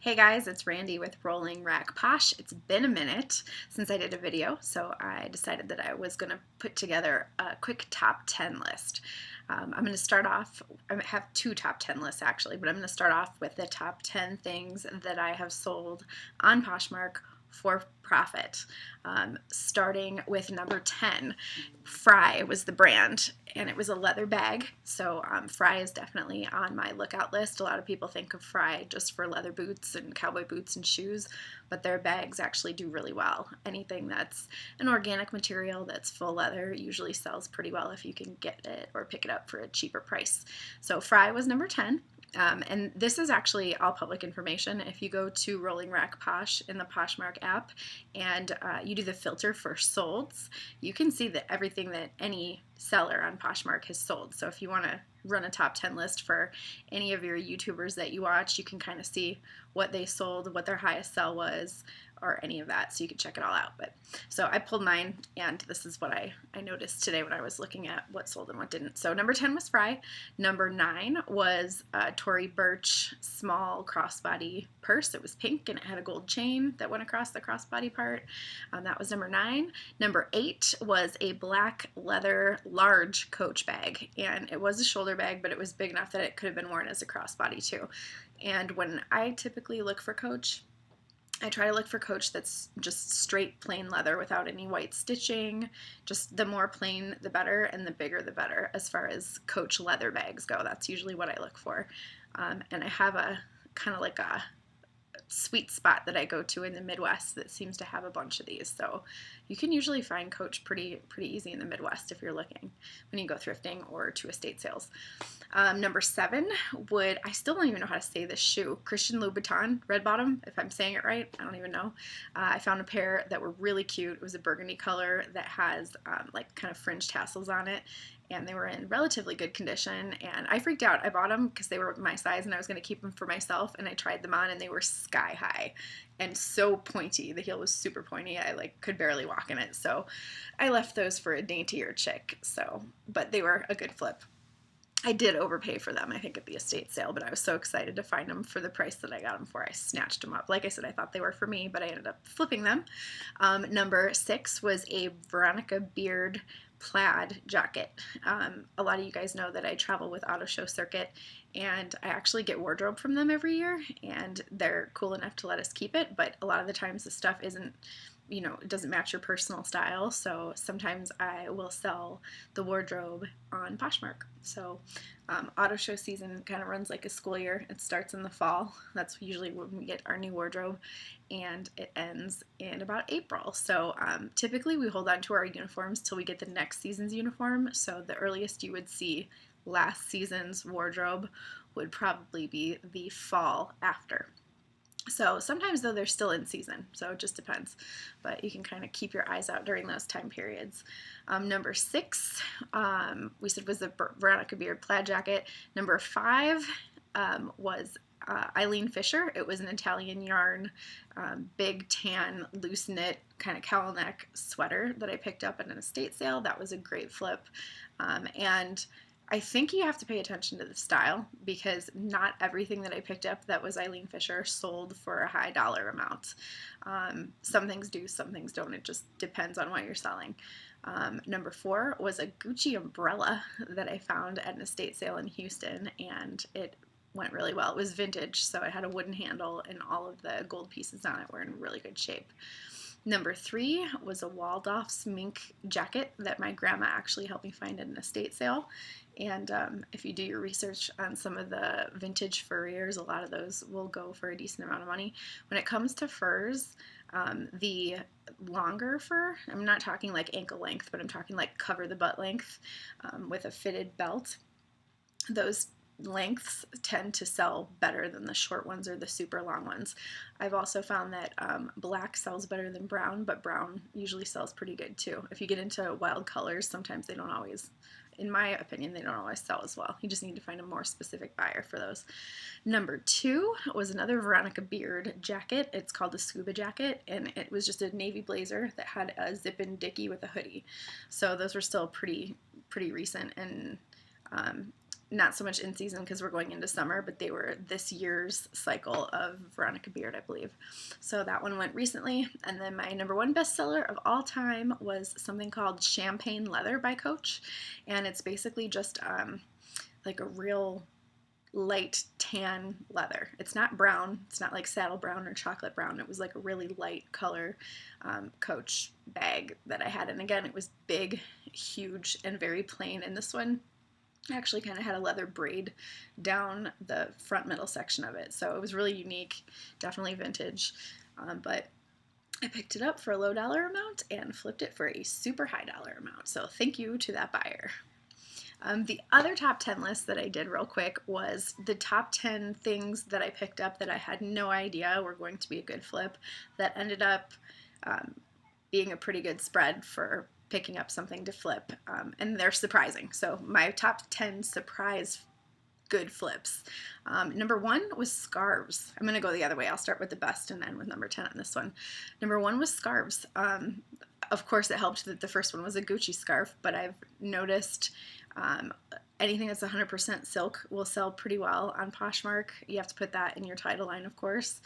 Hey guys, it's Randy with RollingRackPosh. It's been a minute since I did a video, so I decided that I was going to put together a quick top 10 list. I'm going to start off, I have two top 10 lists actually, but I'm going to start off with the top 10 things that I have sold on Poshmark for profit. Starting with number 10, Frye was the brand, and it was a leather bag. So Frye is definitely on my lookout list. A lot of people think of Frye just for leather boots and cowboy boots and shoes, but their bags actually do really well. Anything that's an organic material that's full leather usually sells pretty well if you can get it or pick it up for a cheaper price. So Frye was number 10. And this is actually all public information. If you go to RollingRackPosh in the Poshmark app and you do the filter for solds, you can see that everything that any seller on Poshmark has sold. So if you want to run a top 10 list for any of your YouTubers that you watch, you can kind of see what they sold, what their highest sell was, or any of that, so you can check it all out. But so I pulled mine, and this is what I noticed today when I was looking at what sold and what didn't. So number 10 was Frye. Number 9 was a Tory Burch small crossbody purse. It was pink and it had a gold chain that went across the crossbody part. That was number 9. Number 8 was a black leather large Coach bag, and it was a shoulder bag, but it was big enough that it could have been worn as a crossbody too. And when I typically look for Coach, I try to look for Coach that's just straight plain leather without any white stitching. Just the more plain the better, and the bigger the better as far as Coach leather bags go. That's usually what I look for. And I have a kind of like a sweet spot that I go to in the Midwest that seems to have a bunch of these. So you can usually find Coach pretty easy in the Midwest if you're looking when you go thrifting or to estate sales. Number 7 I still don't even know how to say this shoe, Christian Louboutin, red bottom, if I'm saying it right, I don't even know. I found a pair that were really cute. It was a burgundy color that has like kind of fringe tassels on it, and they were in relatively good condition, and I freaked out. I bought them because they were my size and I was going to keep them for myself, and I tried them on and they were sky high and so pointy. The heel was super pointy. I could barely walk in it, so I left those for a daintier chick. But they were a good flip. I did overpay for them, I think, at the estate sale, but I was so excited to find them for the price that I got them for. I snatched them up. Like I said, I thought they were for me, but I ended up flipping them. Number 6 was a Veronica Beard plaid jacket. A lot of you guys know that I travel with Auto Show Circuit, and I actually get wardrobe from them every year, and they're cool enough to let us keep it, but a lot of the times the stuff isn't, it doesn't match your personal style, so sometimes I will sell the wardrobe on Poshmark. So auto show season kind of runs like a school year. It starts in the fall. That's usually when we get our new wardrobe, and it ends in about April. So typically we hold on to our uniforms till we get the next season's uniform. So the earliest you would see last season's wardrobe would probably be the fall after. So sometimes, though, they're still in season, so it just depends. But you can kind of keep your eyes out during those time periods. Number 6, we said, was the Veronica Beard plaid jacket. Number 5 was Eileen Fisher. It was an Italian yarn, big tan, loose knit, kind of cowl neck sweater that I picked up at an estate sale. That was a great flip. And I think you have to pay attention to the style, because not everything that I picked up that was Eileen Fisher sold for a high dollar amount. Some things do, some things don't. It just depends on what you're selling. Number 4 was a Gucci umbrella that I found at an estate sale in Houston, and it went really well. It was vintage, so it had a wooden handle, and all of the gold pieces on it were in really good shape. Number 3 was a Waldorf's mink jacket that my grandma actually helped me find at an estate sale. And if you do your research on some of the vintage furriers, a lot of those will go for a decent amount of money. When it comes to furs, the longer fur, I'm not talking like ankle length, but I'm talking like cover the butt length with a fitted belt, those lengths tend to sell better than the short ones or the super long ones. I've also found that black sells better than brown, but brown usually sells pretty good too. If you get into wild colors, sometimes they don't always, in my opinion, they don't always sell as well. You just need to find a more specific buyer for those. Number 2 was another Veronica Beard jacket. It's called a scuba jacket, and it was just a navy blazer that had a zip-in dickie with a hoodie. So those were still pretty recent, and not so much in season because we're going into summer, but they were this year's cycle of Veronica Beard, I believe. So that one went recently. And then my #1 bestseller of all time was something called Champagne Leather by Coach. And it's basically just like a real light tan leather. It's not brown. It's not like saddle brown or chocolate brown. It was like a really light color Coach bag that I had. And again, it was big, huge, and very plain. And this one actually kind of had a leather braid down the front middle section of it. So it was really unique, definitely vintage. But I picked it up for a low dollar amount and flipped it for a super high dollar amount. So thank you to that buyer. The other top 10 list that I did real quick was the top 10 things that I picked up that I had no idea were going to be a good flip that ended up being a pretty good spread for picking up something to flip, and they're surprising. So my top 10 surprise good flips. #1 was scarves. I'm going to go the other way. I'll start with the best and end with number 10 on this one. #1 was scarves. Of course, it helped that the first one was a Gucci scarf, but I've noticed anything that's 100% silk will sell pretty well on Poshmark. You have to put that in your title line, of course.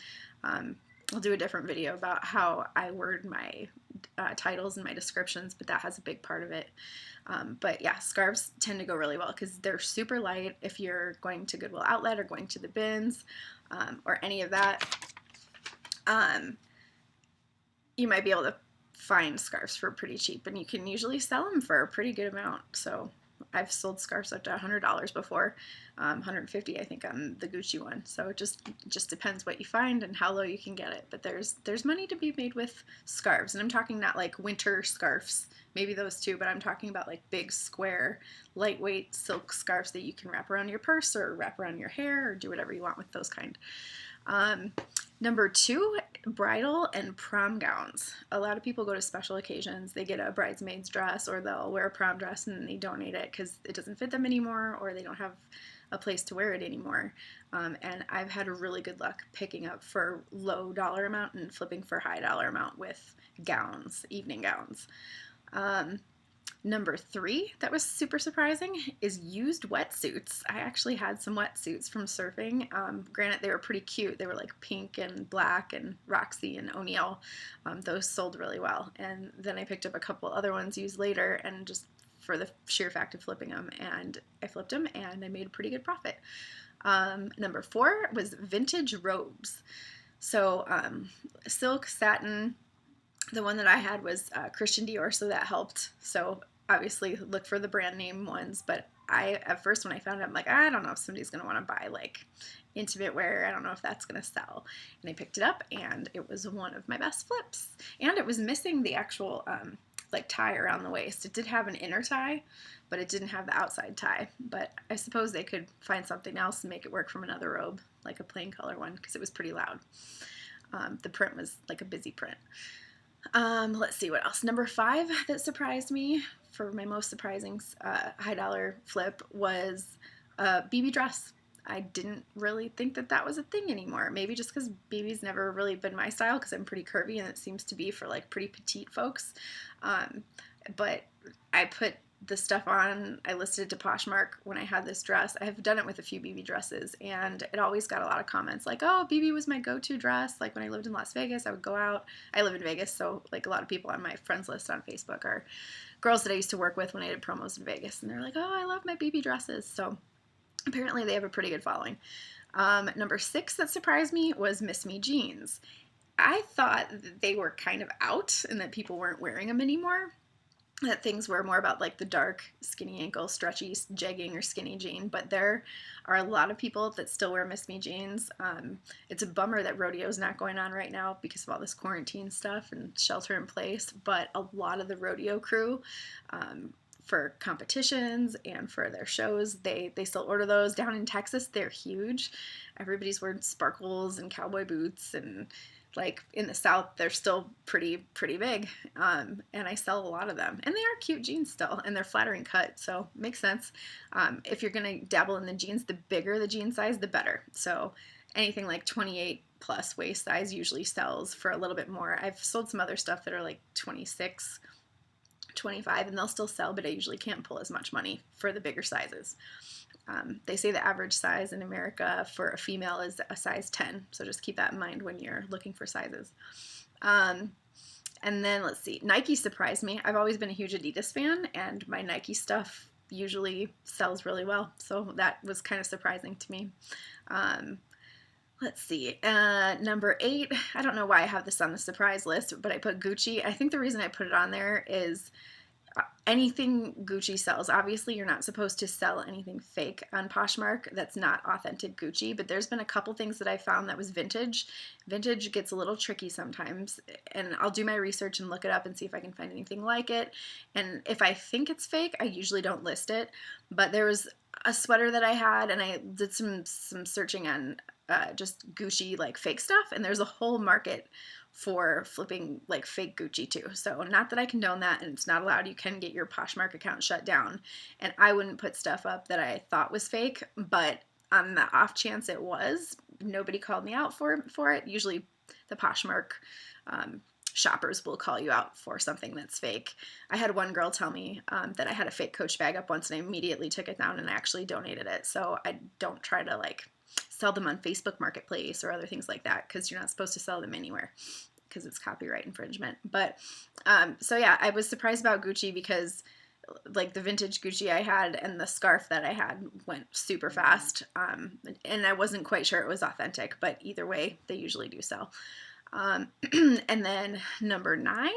I'll do a different video about how I word my titles and my descriptions, but that has a big part of it. But yeah, scarves tend to go really well because they're super light. If you're going to Goodwill Outlet or going to the bins or any of that, you might be able to find scarves for pretty cheap, and you can usually sell them for a pretty good amount. So I've sold scarves up to $100 before, $150 I think on the Gucci one. So it just depends what you find and how low you can get it. But there's money to be made with scarves, and I'm talking not like winter scarves, maybe those too, but I'm talking about like big square, lightweight silk scarves that you can wrap around your purse or wrap around your hair or do whatever you want with those kind. #2, bridal and prom gowns. A lot of people go to special occasions. They get a bridesmaid's dress or they'll wear a prom dress and then they donate it because it doesn't fit them anymore or they don't have a place to wear it anymore. And I've had really good luck picking up for low dollar amount and flipping for high dollar amount with gowns, evening gowns. #3 that was super surprising is used wetsuits. I actually had some wetsuits from surfing. Granted, they were pretty cute. They were like pink and black and Roxy and O'Neill. Those sold really well. And then I picked up a couple other ones used later and just for the sheer fact of flipping them. And I flipped them and I made a pretty good profit. #4 was vintage robes. So silk, satin. The one that I had was Christian Dior, so that helped. So obviously look for the brand name ones, but at first when I found it, I'm like, I don't know if somebody's going to want to buy like intimate wear. I don't know if that's going to sell. And I picked it up and it was one of my best flips. And it was missing the actual like tie around the waist. It did have an inner tie, but it didn't have the outside tie. But I suppose they could find something else and make it work from another robe, like a plain color one, because it was pretty loud. The print was like a busy print. Let's see what else. #5 that surprised me for my most surprising high dollar flip was Bebe Dress. I didn't really think that that was a thing anymore. Maybe just because Bebe's never really been my style because I'm pretty curvy and it seems to be for like pretty petite folks. But I put the stuff on, I listed it to Poshmark when I had this dress. I've done it with a few Bebe dresses and it always got a lot of comments like, oh, Bebe was my go-to dress. Like when I lived in Las Vegas, I would go out. I live in Vegas, so like a lot of people on my friends list on Facebook are girls that I used to work with when I did promos in Vegas, and they're like, oh, I love my Bebe dresses. So apparently they have a pretty good following. #6 that surprised me was Miss Me jeans. I thought that they were kind of out and that people weren't wearing them anymore. That things were more about like the dark, skinny ankle, stretchy, jegging or skinny jean, but there are a lot of people that still wear Miss Me jeans. It's a bummer that rodeo's not going on right now because of all this quarantine stuff and shelter in place, but a lot of the rodeo crew, for competitions and for their shows, they still order those. Down in Texas, they're huge. Everybody's wearing sparkles and cowboy boots, and like in the South, they're still pretty big, and I sell a lot of them. And they are cute jeans still, and they're flattering cut, so makes sense. If you're gonna dabble in the jeans, the bigger the jean size, the better. So anything like 28 plus waist size usually sells for a little bit more. I've sold some other stuff that are like 26, 25, and they'll still sell, but I usually can't pull as much money for the bigger sizes. They say the average size in America for a female is a size 10, so just keep that in mind when you're looking for sizes. And then let's see, Nike surprised me. I've always been a huge Adidas fan, and my Nike stuff usually sells really well, so that was kind of surprising to me. Let's see, number 8, I don't know why I have this on the surprise list, but I put Gucci. I think the reason I put it on there is anything Gucci sells. Obviously, you're not supposed to sell anything fake on Poshmark that's not authentic Gucci, but there's been a couple things that I found that was vintage. Vintage gets a little tricky sometimes, and I'll do my research and look it up and see if I can find anything like it. And if I think it's fake, I usually don't list it. But there was a sweater that I had, and I did some searching on just Gucci like fake stuff, and there's a whole market for flipping like fake Gucci too. So not that I condone that, and it's not allowed. You can get your Poshmark account shut down, and I wouldn't put stuff up that I thought was fake, but on the off chance it was, nobody called me out for it. Usually the Poshmark shoppers will call you out for something that's fake. I had one girl tell me that I had a fake Coach bag up once, and I immediately took it down and actually donated it. So I don't try to like sell them on Facebook Marketplace or other things like that, because you're not supposed to sell them anywhere because it's copyright infringement. But so yeah, I was surprised about Gucci because like the vintage Gucci I had and the scarf that I had went super fast, and I wasn't quite sure it was authentic, but either way they usually do sell. And then number 9,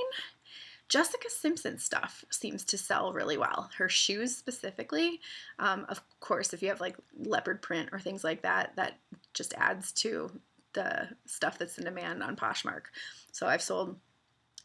Jessica Simpson stuff seems to sell really well. Her shoes specifically, of course, if you have like leopard print or things like that, that just adds to the stuff that's in demand on Poshmark. So I've sold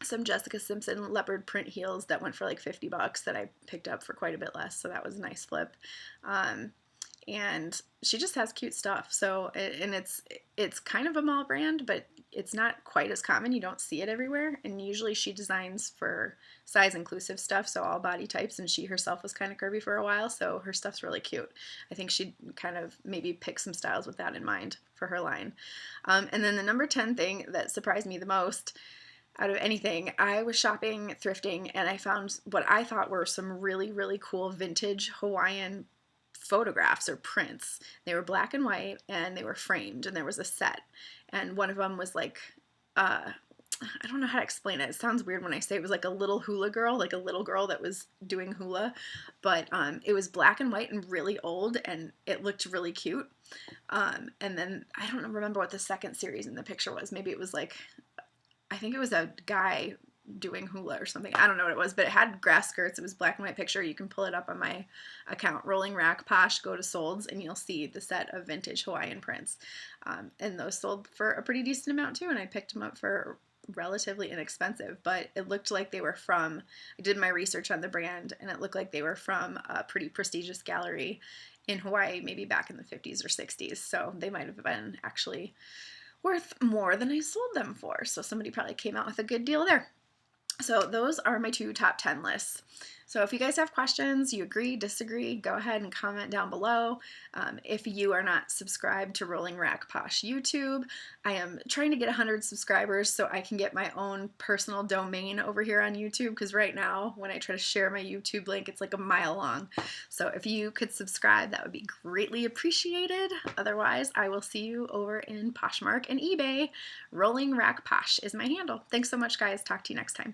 some Jessica Simpson leopard print heels that went for like $50 that I picked up for quite a bit less. So that was a nice flip. And she just has cute stuff. So, and it's kind of a mall brand, but it's not quite as common. You don't see it everywhere. And usually she designs for size inclusive stuff, so all body types, and she herself was kind of curvy for a while, so her stuff's really cute. I think she'd kind of maybe pick some styles with that in mind for her line. And then the number 10 thing that surprised me the most out of anything, I was shopping, thrifting, and I found what I thought were some really, really cool vintage Hawaiian photographs or prints. They were black and white, and they were framed, and there was a set. And one of them was like, I don't know how to explain it. It sounds weird when I say it was like a little hula girl, like a little girl that was doing hula, but it was black and white and really old, and it looked really cute. And then I don't remember what the second series in the picture was. Maybe it was like, I think it was a guy doing hula or something. I don't know what it was, but it had grass skirts. It was black and white picture. You can pull it up on my account, RollingRackPosh. Go to Solds, and you'll see the set of vintage Hawaiian prints. And those sold for a pretty decent amount too, and I picked them up for relatively inexpensive, but it looked like they were from, I did my research on the brand, and it looked like they were from a pretty prestigious gallery in Hawaii, maybe back in the 50s or 60s. So they might have been actually worth more than I sold them for. So somebody probably came out with a good deal there. So those are my 2 top 10 lists. So if you guys have questions, you agree, disagree, go ahead and comment down below. If you are not subscribed to RollingRackPosh YouTube, I am trying to get 100 subscribers so I can get my own personal domain over here on YouTube, because right now when I try to share my YouTube link, it's like a mile long. So if you could subscribe, that would be greatly appreciated. Otherwise, I will see you over in Poshmark and eBay. RollingRackPosh is my handle. Thanks so much, guys. Talk to you next time.